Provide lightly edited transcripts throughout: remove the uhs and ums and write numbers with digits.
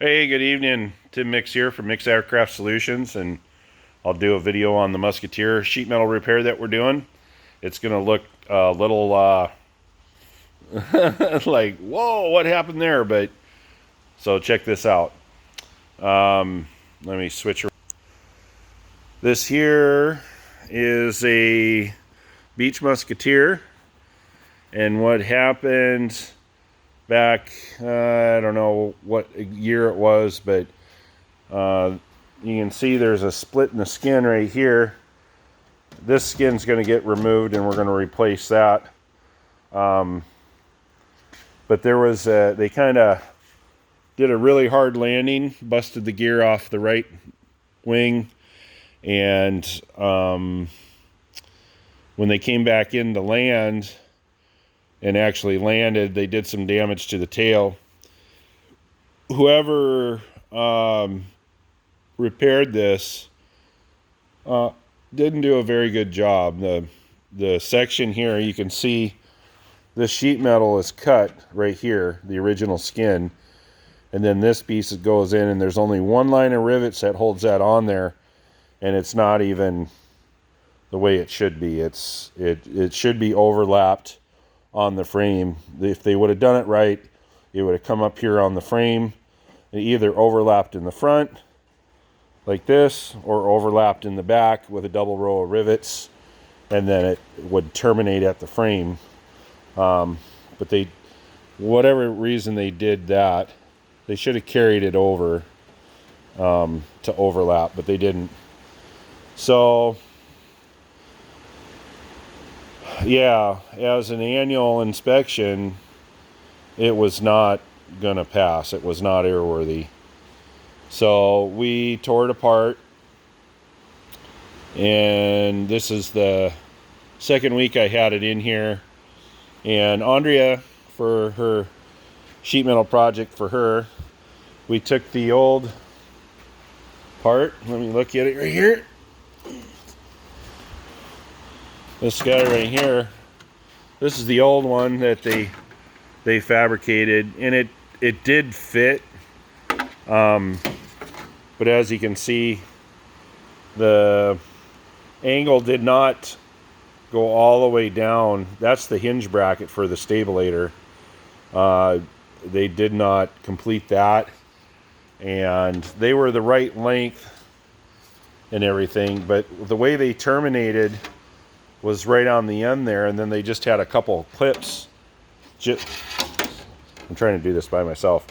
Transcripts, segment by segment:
Hey, good evening. Tim Mix here from Mix Aircraft Solutions, and I'll do a video on the Musketeer sheet metal repair that we're doing. It's going to look a little like, whoa, what happened there? But so check this out. Let me switch. This here is a Beech Musketeer, and what happened back, I don't know what year it was, but you can see there's a split in the skin right here. This skin's going to get removed and we're going to replace that. But there was they kind of did a really hard landing, busted the gear off the right wing, and when they came back in to land and actually landed, they did some damage to the tail. Whoever repaired this didn't do a very good job. The section here, you can see this sheet metal is cut right here, the original skin, and then this piece goes in, and there's only one line of rivets that holds that on there, and it's not even the way it should be. It should be overlapped on the frame. If they would have done it right, it would have come up here on the frame. It either overlapped in the front like this, or overlapped in the back with a double row of rivets, and then it would terminate at the frame. But they, whatever reason they did that, they should have carried it over to overlap, but they didn't. So yeah, as an annual inspection, it was not gonna pass. It was not airworthy. So we tore it apart, and this is the second week I had it in here. And Andrea, for her sheet metal project for her, we took the old part. Let me look at it right here. This guy right here, this is the old one that they fabricated, and it did fit. But as you can see, the angle did not go all the way down. That's the hinge bracket for the stabilator. They did not complete that, and they were the right length and everything, but the way they terminated was right on the end there, and then they just had a couple clips. I'm trying to do this by myself.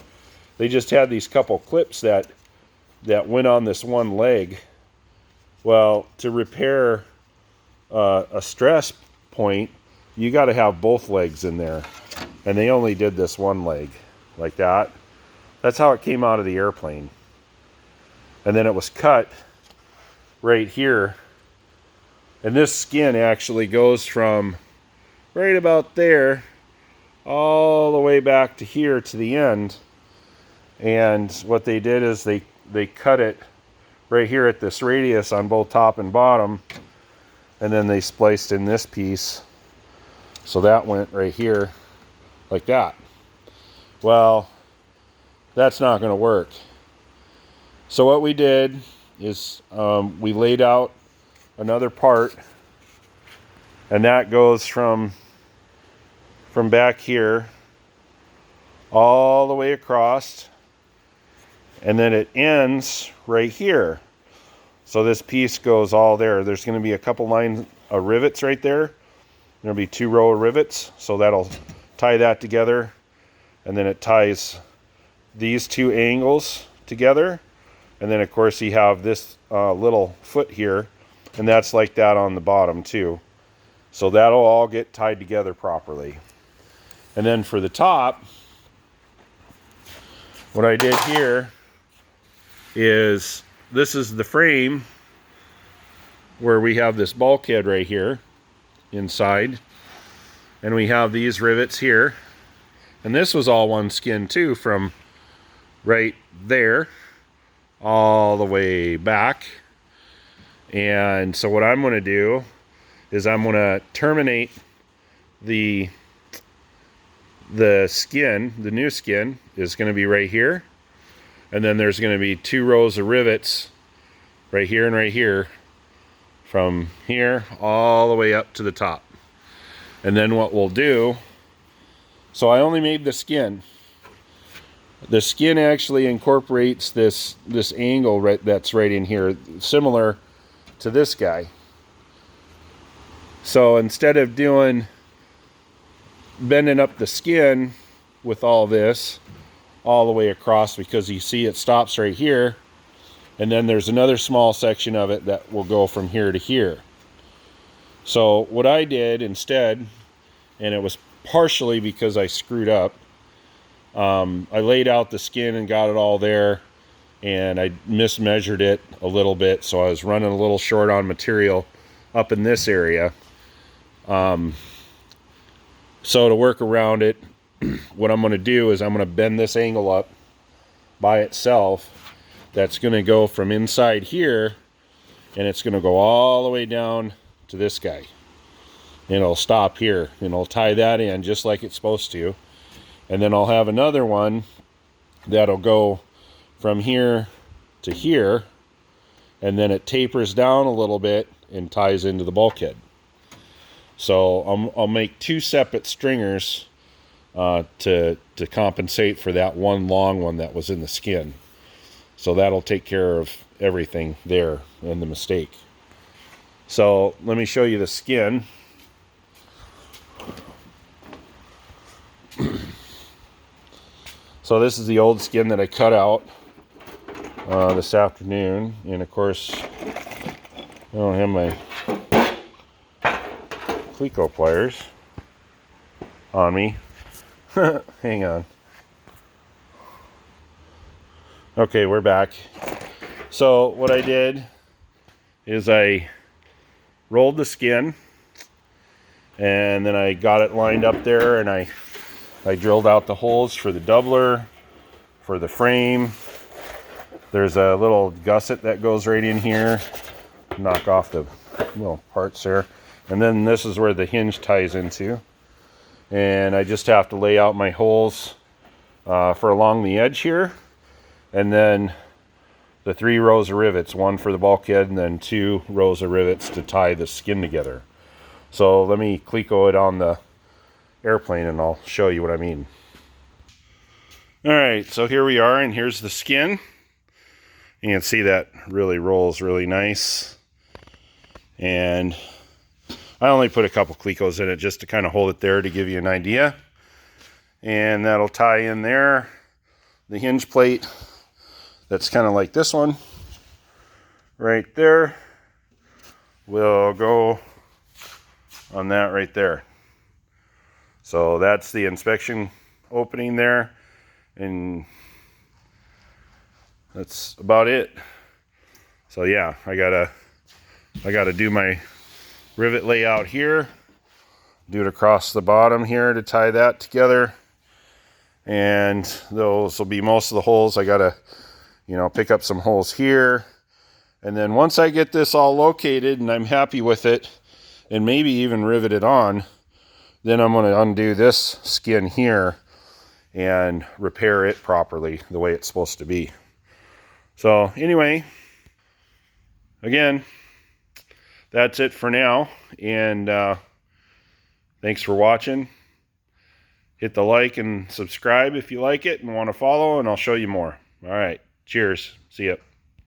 They just had these couple clips that went on this one leg. Well, to repair a stress point, you got to have both legs in there, and they only did this one leg like that. That's how it came out of the airplane. And then it was cut right here, and this skin actually goes from right about there all the way back to here to the end. And what they did is they cut it right here at this radius on both top and bottom, and then they spliced in this piece, so that went right here like that. Well, that's not going to work. So what we did is we laid out another part, and that goes from back here all the way across, and then it ends right here. So this piece goes all there. There's going to be a couple lines of rivets right there. There'll be 2 row of rivets, so that'll tie that together, and then it ties these 2 angles together, and then of course you have this little foot here, and that's like that on the bottom too. So that'll all get tied together properly. And then for the top, what I did here is, this is the frame where we have this bulkhead right here inside, and we have these rivets here, and this was all one skin too, from right there all the way back. And so what I'm going to do is I'm going to terminate the skin. The new skin is going to be right here, And then there's going to be 2 rows of rivets right here and right here, from here all the way up to the top. And then what we'll do, so I only made the skin. The skin actually incorporates this angle that's right in here, similar to this guy. So instead of bending up the skin with all this all the way across, because you see it stops right here, and then there's another small section of it that will go from here to here. So what I did instead, and it was partially because I screwed up, I laid out the skin and got it all there, and I mismeasured it a little bit, so I was running a little short on material up in this area. So to work around it, what I'm going to do is I'm going to bend this angle up by itself. That's going to go from inside here, and it's going to go all the way down to this guy. And it'll stop here, and I'll tie that in just like it's supposed to. And then I'll have another one that'll go from here to here, and then it tapers down a little bit and ties into the bulkhead. So I'll make 2 separate stringers to compensate for that one long one that was in the skin. So that'll take care of everything there and the mistake. So let me show you the skin. So this is the old skin that I cut out this afternoon. And of course, I don't have my Cleco pliers on me. Hang on. Okay, we're back. So what I did is I rolled the skin, and then I got it lined up there, and I drilled out the holes for the doubler, for the frame. There's a little gusset that goes right in here. Knock off the little parts there. And then this is where the hinge ties into. And I just have to lay out my holes for along the edge here. And then the 3 rows of rivets, 1 for the bulkhead and then 2 rows of rivets to tie the skin together. So let me Cleco it on the airplane and I'll show you what I mean. Alright, so here we are, and here's the skin. You can see that really rolls really nice. And I only put a couple Clecos in it just to kind of hold it there to give you an idea. And that'll tie in there. The hinge plate, that's kind of like this one right there, will go on that right there. So that's the inspection opening there, and that's about it. So yeah, I gotta do my rivet layout here, do it across the bottom here to tie that together, and those will be most of the holes. I gotta pick up some holes here, and then once I get this all located and I'm happy with it, and maybe even rivet it on, then I'm going to undo this skin here and repair it properly the way it's supposed to be. So anyway, again, that's it for now, and thanks for watching. Hit the like and subscribe if you like it and want to follow, and I'll show you more. All right, cheers. See ya.